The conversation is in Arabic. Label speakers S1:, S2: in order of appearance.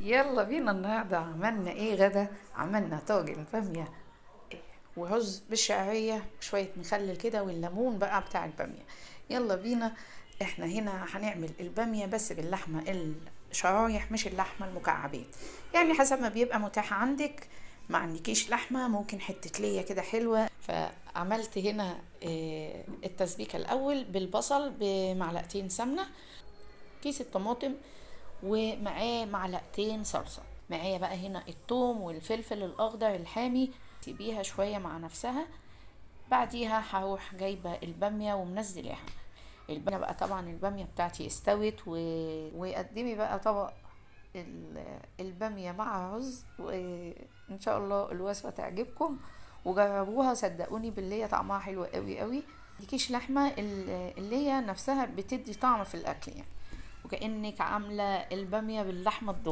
S1: يلا بينا النهاردة عملنا ايه غدا؟ عملنا طاجن بامية ورز بالشعرية وشوية مخلل كده والليمون بقى بتاع البامية. يلا بينا. احنا هنا هنعمل البامية بس باللحمة الشرايح مش اللحمة المكعبات، يعني حسب ما بيبقى متاح عندك. ما عندكيش لحمة ممكن حتة ليا كده حلوة. فعملت هنا التسبيكة الأول بالبصل بمعلقتين سمنة، كيس الطماطم، ومعاه معلقتين صلصة. معايا بقى هنا الثوم والفلفل الأخضر الحامي، سيبيها شوية مع نفسها. بعديها هروح جايبة البامية ومنزلاها. البامية بقى طبعا البامية بتاعتي استوت وقدمي بقى طبق البامية مع رز، وإن شاء الله الوصفة تعجبكم وجربوها صدقوني باللي هي طعمها حلو قوي قوي. مديكيش لحمة اللي هي نفسها بتدي طعم في الأكل يعني، وكأنك عاملة البامية باللحمة الضاني.